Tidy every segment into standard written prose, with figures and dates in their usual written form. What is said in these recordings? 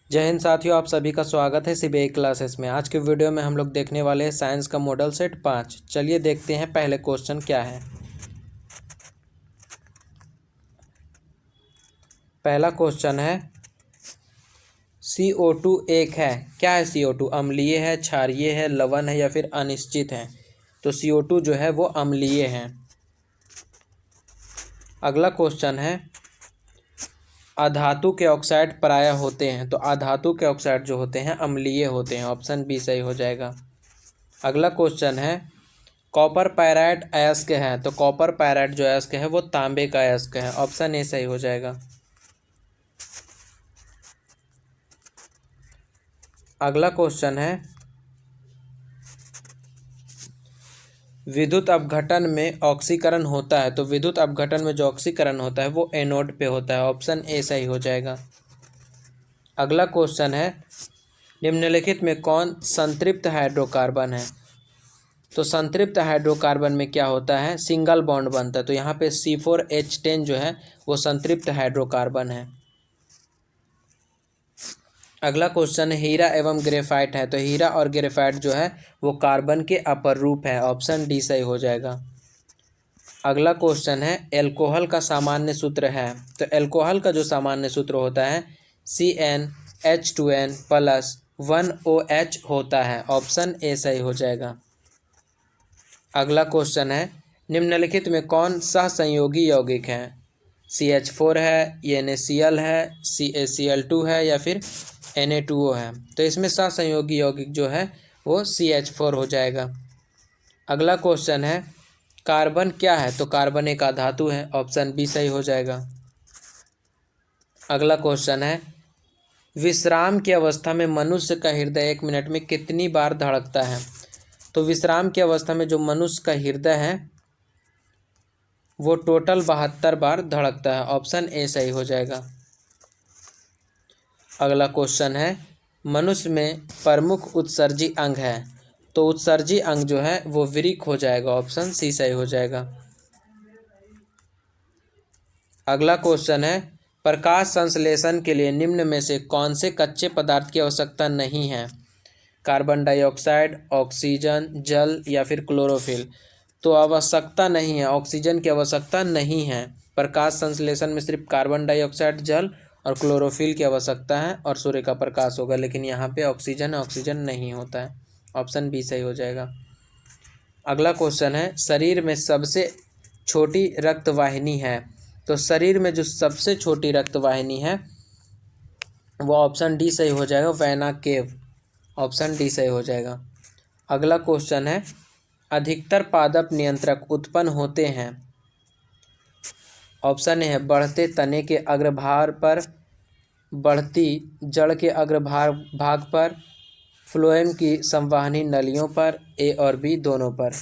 जय हिंद साथियों, आप सभी का स्वागत है सीबीआई क्लासेस में। आज के वीडियो में हम लोग देखने वाले हैं साइंस का मॉडल सेट 5। चलिए देखते हैं पहले क्वेश्चन क्या है। पहला क्वेश्चन है CO2 एक है। क्या है CO2? अम्लीय है, क्षारीय है, लवण है या फिर अनिश्चित है। तो CO2 जो है वो अम्लीय है। अगला क्वेश्चन है अधातु के ऑक्साइड प्रायः होते हैं। तो अधातु के ऑक्साइड जो होते हैं अम्लीय होते हैं। ऑप्शन बी सही हो जाएगा। अगला क्वेश्चन है कॉपर पायराइट अयस्क है। तो कॉपर पायराइट जो अयस्क है वो तांबे का अयस्क है। ऑप्शन ए सही हो जाएगा। अगला क्वेश्चन है विद्युत अपघटन में ऑक्सीकरण होता है। तो विद्युत अपघटन में जो ऑक्सीकरण होता है वो एनोड पे होता है। ऑप्शन ए सही हो जाएगा। अगला क्वेश्चन है निम्नलिखित में कौन संतृप्त हाइड्रोकार्बन है। तो संतृप्त हाइड्रोकार्बन में क्या होता है, सिंगल बॉन्ड बनता है। तो यहाँ पे C4H10 जो है वो संतृप्त हाइड्रोकार्बन है। अगला क्वेश्चन हीरा एवं ग्रेफाइट है। तो हीरा और ग्रेफाइट जो है वो कार्बन के अपर रूप है। ऑप्शन डी सही हो जाएगा। अगला क्वेश्चन है एल्कोहल का सामान्य सूत्र है। तो एल्कोहल का जो सामान्य सूत्र होता है CnH2n प्लस 1OH होता है। ऑप्शन ए सही हो जाएगा। अगला क्वेश्चन है निम्नलिखित में कौन सहसंयोगी यौगिक है। CH4 है, NaCl है, CaCl2 है या फिर Na2O है। तो इसमें सहसंयोगी यौगिक जो है वो CH4 हो जाएगा। अगला क्वेश्चन है कार्बन क्या है। तो कार्बन एक अधातु है। ऑप्शन बी सही हो जाएगा। अगला क्वेश्चन है विश्राम की अवस्था में मनुष्य का हृदय 1 मिनट में कितनी बार धड़कता है। तो विश्राम की अवस्था में जो मनुष्य का हृदय है वो टोटल 72 बार धड़कता है। ऑप्शन ए सही हो जाएगा। अगला क्वेश्चन है मनुष्य में प्रमुख उत्सर्जी अंग है। तो उत्सर्जी अंग जो है वो वृक्क हो जाएगा। ऑप्शन सी सही हो जाएगा। अगला क्वेश्चन है प्रकाश संश्लेषण के लिए निम्न में से कौन से कच्चे पदार्थ की आवश्यकता नहीं है। कार्बन डाइऑक्साइड, ऑक्सीजन, जल या फिर क्लोरोफिल। तो आवश्यकता नहीं है, ऑक्सीजन की आवश्यकता नहीं है। प्रकाश संश्लेषण में सिर्फ कार्बन डाइऑक्साइड, जल और क्लोरोफिल की आवश्यकता है और सूर्य का प्रकाश होगा। लेकिन यहाँ पे ऑक्सीजन नहीं होता है। ऑप्शन बी सही हो जाएगा। अगला क्वेश्चन है शरीर में सबसे छोटी रक्त वाहिनी है। तो शरीर में जो सबसे छोटी रक्त वाहिनी है वो ऑप्शन डी सही हो जाएगा, वेना केव। ऑप्शन डी सही हो जाएगा। अगला क्वेश्चन है अधिकतर पादप नियंत्रक उत्पन्न होते हैं। ऑप्शन ए है बढ़ते तने के अग्रभाग पर, बढ़ती जड़ के भाग पर, फ्लोएम की संवहनी नलियों पर, ए और बी दोनों पर।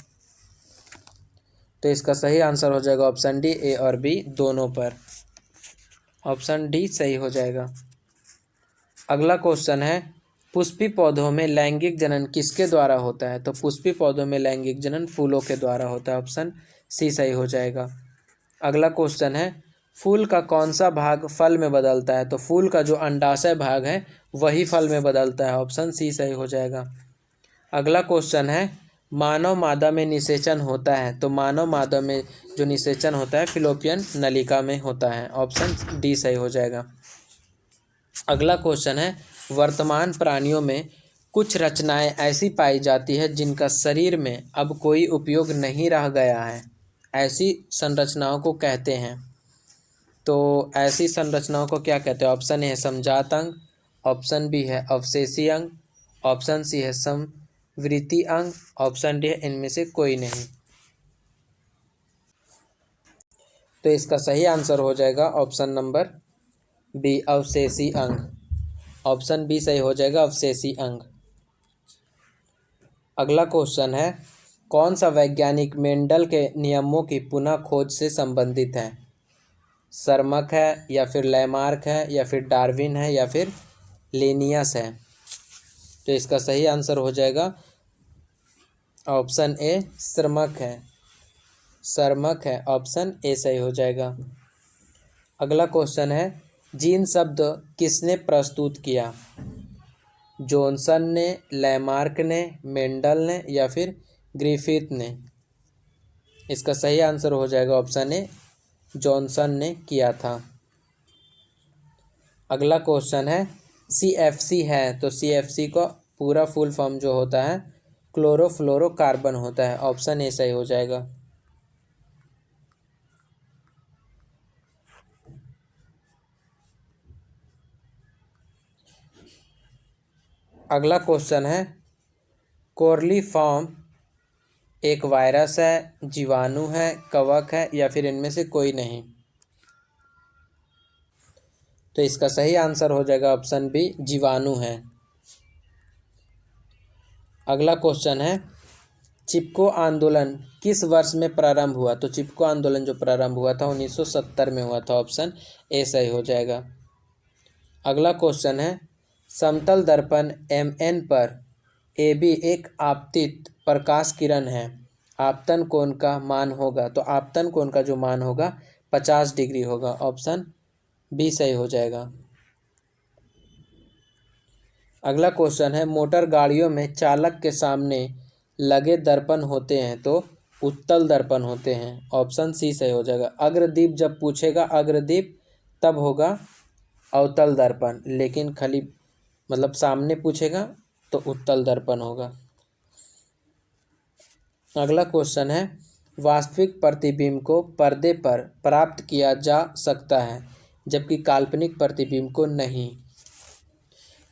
तो इसका सही आंसर हो जाएगा ऑप्शन डी, ए और बी दोनों पर। ऑप्शन डी सही हो जाएगा। अगला क्वेश्चन है पुष्पी पौधों में लैंगिक जनन किसके द्वारा होता है। तो पुष्पी पौधों में लैंगिक जनन फूलों के द्वारा होता है। ऑप्शन सी सही हो जाएगा। अगला क्वेश्चन है फूल का कौन सा भाग फल में बदलता है। तो फूल का जो अंडाशय भाग है वही फल में बदलता है। ऑप्शन सी सही हो जाएगा। अगला क्वेश्चन है मानव मादा में निषेचन होता है। तो मानव मादा में जो निषेचन होता है फिलोपियन नलिका में होता है। ऑप्शन डी सही हो जाएगा। अगला क्वेश्चन है वर्तमान प्राणियों में कुछ रचनाएं ऐसी पाई जाती है जिनका शरीर में अब कोई उपयोग नहीं रह गया है। ऐसी संरचनाओं को कहते हैं। तो ऐसी संरचनाओं को क्या कहते हैं। ऑप्शन ए है समजात अंग, ऑप्शन बी है अवशेषी अंग, ऑप्शन सी है समवृत्ति अंग, ऑप्शन डी है इनमें से कोई नहीं। तो इसका सही आंसर हो जाएगा ऑप्शन नंबर बी, अवशेषी अंग। ऑप्शन बी सही हो जाएगा, अवशेषी अंग। अगला क्वेश्चन है कौन सा वैज्ञानिक मेंडल के नियमों की पुनः खोज से संबंधित है। सरमक है या फिर लैमार्क है या फिर डार्विन है या फिर लेनियस है। तो इसका सही आंसर हो जाएगा ऑप्शन ए, सरमक है। सरमक है, ऑप्शन ए सही हो जाएगा। अगला क्वेश्चन है जीन शब्द किसने प्रस्तुत किया? जॉनसन ने, लैमार्क ने, मेंडल ने या फिर ग्रिफिथ ने? इसका सही आंसर हो जाएगा ऑप्शन ए, जॉनसन ने किया था। अगला क्वेश्चन है CFC है तो CFC का पूरा फुल फॉर्म जो होता है क्लोरोफ्लोरोकार्बन होता है। ऑप्शन ए सही हो जाएगा। अगला क्वेश्चन है कोर्लीफॉर्म एक वायरस है, जीवाणु है, कवक है या फिर इनमें से कोई नहीं? तो इसका सही आंसर हो जाएगा ऑप्शन बी, जीवाणु है। अगला क्वेश्चन है चिपको आंदोलन किस वर्ष में प्रारंभ हुआ? तो चिपको आंदोलन जो प्रारंभ हुआ था 1970 में हुआ था। ऑप्शन ए सही हो जाएगा। अगला क्वेश्चन है समतल दर्पण MN पर AB एक आपतित प्रकाश किरण है, आपतन कोण का मान होगा? तो आपतन कोण का जो मान होगा 50 डिग्री होगा। ऑप्शन बी सही हो जाएगा। अगला क्वेश्चन है मोटर गाड़ियों में चालक के सामने लगे दर्पण होते हैं तो उत्तल दर्पण होते हैं। ऑप्शन सी सही हो जाएगा। अग्रदीप जब पूछेगा अग्रदीप तब होगा अवतल दर्पण, लेकिन खाली मतलब सामने पूछेगा तो उत्तल दर्पण होगा। अगला क्वेश्चन है वास्तविक प्रतिबिंब को पर्दे पर प्राप्त किया जा सकता है जबकि काल्पनिक प्रतिबिंब को नहीं।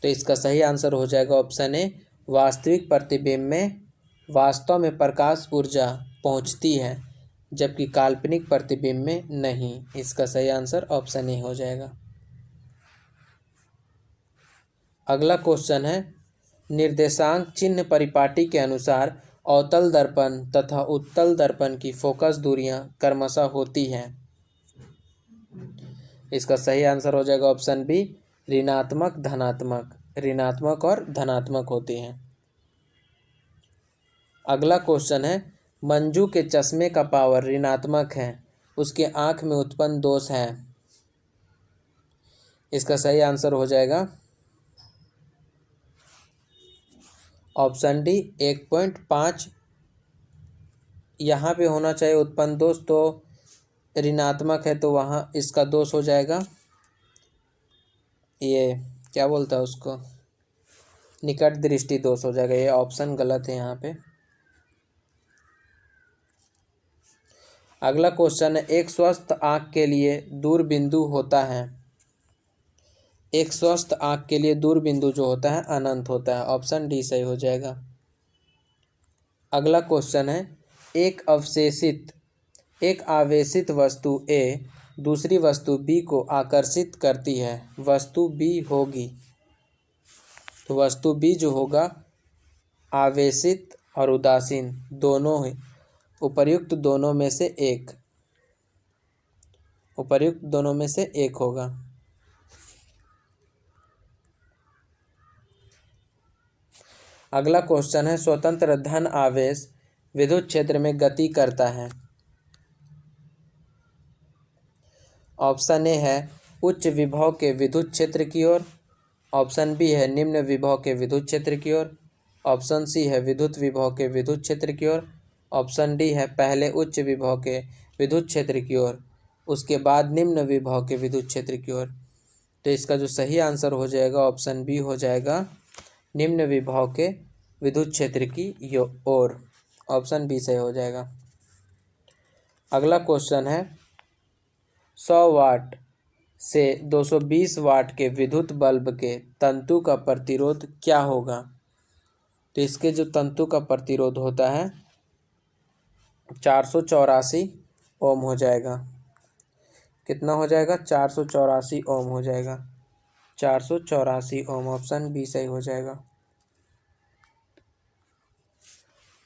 तो इसका सही आंसर हो जाएगा ऑप्शन ए, वास्तविक प्रतिबिंब में वास्तव में प्रकाश ऊर्जा पहुंचती है जबकि काल्पनिक प्रतिबिंब में नहीं। इसका सही आंसर ऑप्शन ए हो जाएगा। अगला क्वेश्चन है निर्देशांक चिन्ह परिपाटी के अनुसार अवतल दर्पण तथा उत्तल दर्पण की फोकस दूरियां क्रमशः होती हैं। इसका सही आंसर हो जाएगा ऑप्शन बी, ऋणात्मक धनात्मक, ऋणात्मक और धनात्मक होती हैं। अगला क्वेश्चन है मंजू के चश्मे का पावर ऋणात्मक है, उसके आंख में उत्पन्न दोष है। इसका सही आंसर हो जाएगा ऑप्शन डी 1.5। यहाँ पे होना चाहिए उत्पन्न दोष, तो ऋणात्मक है तो वहाँ इसका दोष हो जाएगा, ये क्या बोलता है उसको, निकट दृष्टि दोष हो जाएगा। ये ऑप्शन गलत है यहाँ पे। अगला क्वेश्चन है एक स्वस्थ आँख के लिए दूर बिंदु होता है, एक स्वस्थ आँख के लिए दूर बिंदु जो होता है अनंत होता है। ऑप्शन डी सही हो जाएगा। अगला क्वेश्चन है एक आवेशित वस्तु A दूसरी वस्तु B को आकर्षित करती है, वस्तु B होगी। तो वस्तु B जो होगा आवेशित और उदासीन दोनों है, उपर्युक्त दोनों में से एक, उपर्युक्त दोनों में से एक होगा। अगला क्वेश्चन है स्वतंत्र धन आवेश विद्युत क्षेत्र में गति करता है। ऑप्शन ए है उच्च विभव के विद्युत क्षेत्र की ओर, ऑप्शन बी है निम्न विभव के विद्युत क्षेत्र की ओर, ऑप्शन सी है विद्युत विभव के विद्युत क्षेत्र की ओर, ऑप्शन डी है पहले उच्च विभव के विद्युत क्षेत्र की ओर उसके बाद निम्न विभव के विद्युत क्षेत्र की ओर। तो इसका जो सही आंसर हो जाएगा ऑप्शन बी हो जाएगा, निम्न विभव के विद्युत क्षेत्र की ओर। ऑप्शन बी सही हो जाएगा। अगला क्वेश्चन है 100 वाट से 220 वाट के विद्युत बल्ब के तंतु का प्रतिरोध क्या होगा? तो इसके जो तंतु का प्रतिरोध होता है 484 ओम हो जाएगा। कितना हो जाएगा? 484 ओम हो जाएगा। 484 ओम। ऑप्शन बी सही हो जाएगा।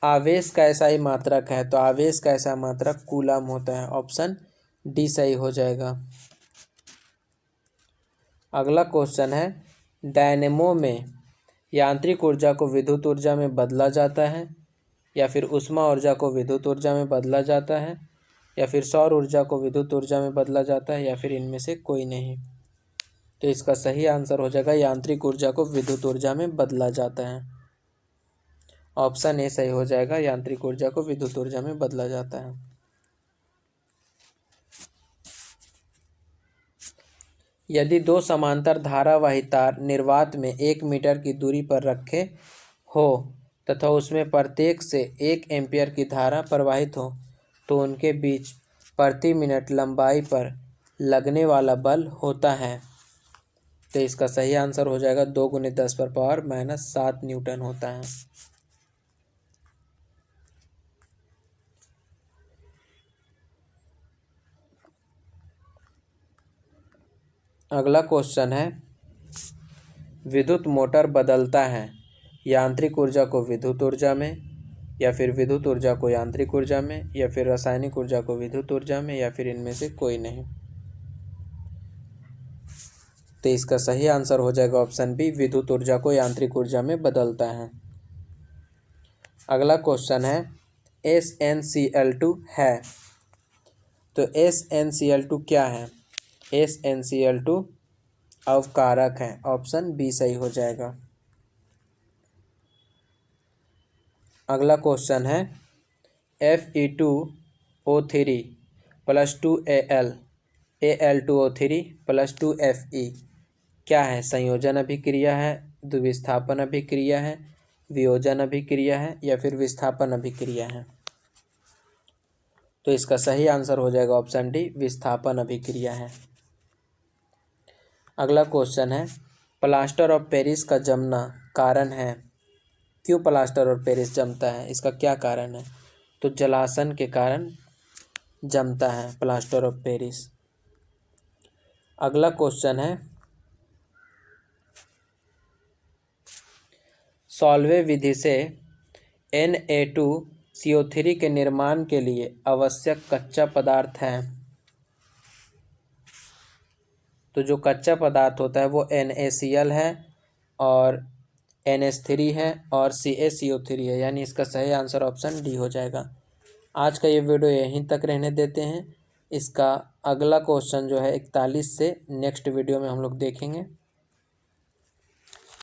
आवेश का ऐसा ही मात्रक है, तो आवेश का ऐसा मात्रक कूलम होता है। ऑप्शन डी सही हो जाएगा। अगला क्वेश्चन है डायनेमो में यांत्रिक ऊर्जा को विद्युत ऊर्जा में बदला जाता है या फिर ऊष्मा ऊर्जा को विद्युत ऊर्जा में बदला जाता है या फिर सौर ऊर्जा को विद्युत ऊर्जा में बदला जाता है या फिर इनमें से कोई नहीं। तो इसका सही आंसर हो जाएगा यांत्रिक ऊर्जा को विद्युत ऊर्जा में बदला जाता है। ऑप्शन ए सही हो जाएगा, यांत्रिक ऊर्जा को विद्युत ऊर्जा में बदला जाता है। यदि दो समांतर धारावाही तार निर्वात में 1 मीटर की दूरी पर रखे हो तथा उसमें प्रत्येक से 1 एम्पीयर की धारा प्रवाहित हो तो उनके बीच प्रति मिनट लंबाई पर लगने वाला बल होता है। तो इसका सही आंसर हो जाएगा 2 × 10⁻⁻7 न्यूटन होता है। अगला क्वेश्चन है, विद्युत मोटर बदलता है यांत्रिक ऊर्जा को विद्युत ऊर्जा में, या फिर विद्युत ऊर्जा को यांत्रिक ऊर्जा में, या फिर रासायनिक ऊर्जा को विद्युत ऊर्जा में, या फिर इनमें से कोई नहीं। तो इसका सही आंसर हो जाएगा ऑप्शन बी, विद्युत ऊर्जा को यांत्रिक ऊर्जा में बदलता है। अगला क्वेश्चन है, SnCl2 है। तो SnCl2 क्या है? SnCl2 अवकारक है। ऑप्शन बी सही हो जाएगा। अगला क्वेश्चन है, Fe2O3 + 2Al Al2O3 + 2Fe क्या है? संयोजन अभिक्रिया है, द्विविस्थापन अभिक्रिया है, वियोजन अभिक्रिया है, या फिर विस्थापन अभिक्रिया है। तो इसका सही आंसर हो जाएगा ऑप्शन डी, विस्थापन अभिक्रिया है। अगला क्वेश्चन है, प्लास्टर ऑफ पेरिस का जमना कारण है। क्यों प्लास्टर और पेरिस जमता है? इसका क्या कारण है? तो जलासन के कारण जमता है प्लास्टर ऑफ पेरिस। अगला क्वेश्चन है, सॉल्वे विधि से Na2CO3 के निर्माण के लिए आवश्यक कच्चा पदार्थ है। तो जो कच्चा पदार्थ होता है वो NaCl है और NH3 है और CaCO3 है, यानी इसका सही आंसर ऑप्शन डी हो जाएगा। आज का ये वीडियो यहीं तक रहने देते हैं। इसका अगला क्वेश्चन जो है 41 से नेक्स्ट वीडियो में हम लोग देखेंगे।